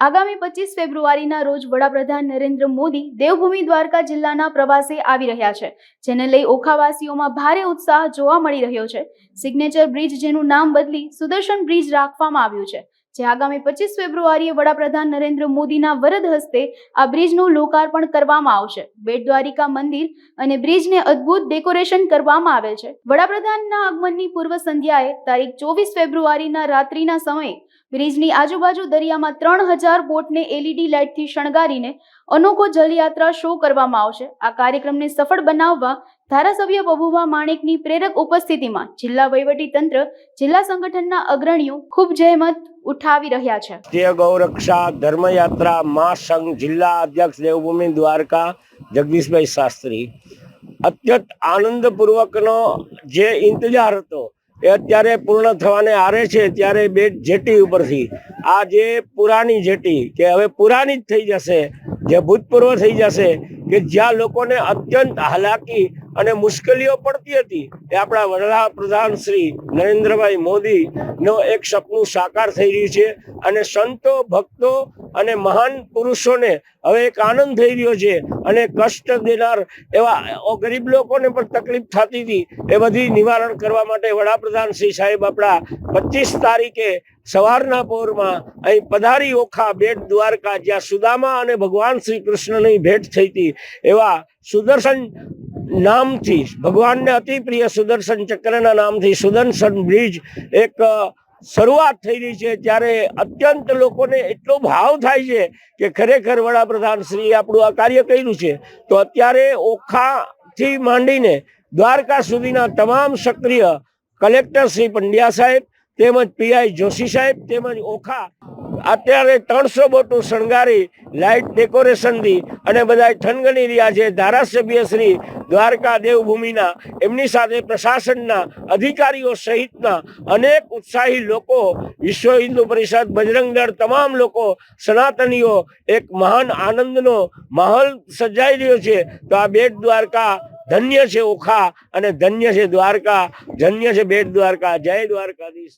આગામી 25 ફેબ્રુઆરીના રોજ વડાપ્રધાન નરેન્દ્ર મોદી દેવભૂમિ દ્વારકા જિલ્લાના પ્રવાસે આવી રહ્યા છે, જેને લઈ ઓખાવાસીઓમાં ભારે ઉત્સાહ જોવા મળી રહ્યો છે। સિગ્નેચર બ્રિજ, જેનું નામ બદલી સુદર્શન બ્રિજ રાખવામાં આવ્યું છે, જે આગામી 25 ફેબ્રુઆરીએ વડાપ્રધાન નરેન્દ્ર મોદીના વરદ હસ્તે આ બ્રિજનું લોકાર્પણ કરવામાં આવશે। બેટ દ્વારિકા મંદિર અને બ્રિજને અદ્ભુત ડેકોરેશન કરવામાં આવેલ છે। વડાપ્રધાનના આગમનની પૂર્વ સંધ્યાએ તારીખ 24 ફેબ્રુઆરીના રાત્રિના સમયે બ્રિજની આજુબાજુ દરિયામાં 3000 બોટને LED લાઇટથી શણગારીને અનોખો જલયાત્રા શો કરવામાં આવશે। આ કાર્યક્રમને સફળ બનાવવા ધારાસભ્ય પબુભા માણેકની પ્રેરક ઉપસ્થિતિમાં જિલ્લા વહીવટી તંત્ર, જિલ્લા સંગઠનના અગ્રણીઓ ખૂબ જહેમત ઉઠાવી રહ્યા છે। રાષ્ટ્રીય ગૌરક્ષા ધર્મયાત્રા મહાસંઘ જિલ્લા અધ્યક્ષ દેવભૂમિ દ્વારકા જગદીશભાઈ શાસ્ત્રી, અત્યંત આનંદપૂર્વકનો જે ઇંતજાર હતો એ અત્યારે પૂર્ણ થવાને આરે છે। ત્યારે બેટ જેટી ઉપરથી આ જે પુરાની જેટી કે હવે પુરાની જ થઈ જશે, જે ભૂતપૂર્વ થઈ જશે, કે જ્યાં લોકોને અત્યંત હાલાકી અને મુશ્કેલીઓ પડતી હતી, એ આપણા વડાપ્રધાન શ્રી નરેન્દ્રભાઈ મોદીનો એક સપનું સાકાર થઈ રહ્યું છે। અને સંતો, ભક્તો અને મહાન પુરુષોને હવે એક આનંદ થઈ રહ્યો છે, અને કષ્ટ દેનાર એવા ગરીબ લોકોને પણ તકલીફ થતી હતી, એ બધી નિવારણ કરવા માટે વડાપ્રધાન શ્રી સાહેબ આપણા 25 તારીખે સવારના પહોરમાં અહીં પધારી ઓખા બેટ દ્વારકા, જ્યાં સુદામા અને ભગવાન શ્રી કૃષ્ણની ભેટ થઈ હતી, એવા સુદર્શન નામથી, ભગવાનને અતિ પ્રિય સુદર્શન ચક્રના નામથી સુદર્શન બ્રિજ એક શરૂઆત થઈ રહી છે। ત્યારે અત્યંત લોકોને એટલો ભાવ થાય છે કે ખરેખર વડાપ્રધાન શ્રી આપણું આ કાર્ય કર્યું છે। તો અત્યારે ઓખાથી માંડીને દ્વારકા સુધીના તમામ સક્રિય કલેક્ટર શ્રી પંડ્યા સાહેબ તેમજ PI જોશી સાહેબ તેમજ ઓખા અત્યારે 300 બોટો શણગારી લાઇટ ડેકોરેશનથી અને બધા થનગની રહ્યા છે। ધારાસભ્ય શ્રી દ્વારકા દેવભૂમિના, એમની સાથે પ્રશાસનના અધિકારીઓ સહિતના અનેક ઉત્સાહી લોકો, વિશ્વ હિન્દુ પરિષદ, બજરંગ દળ, તમામ લોકો, સનાતનીઓ, એક મહાન આનંદનો માહોલ સર્જાઈ રહ્યો છે। તો આ બેટ દ્વારકા ધન્ય છે ઓખા, અને ધન્ય છે દ્વારકા, ધન્ય છે બેટ દ્વારકા। જય દ્વારકાધીશ।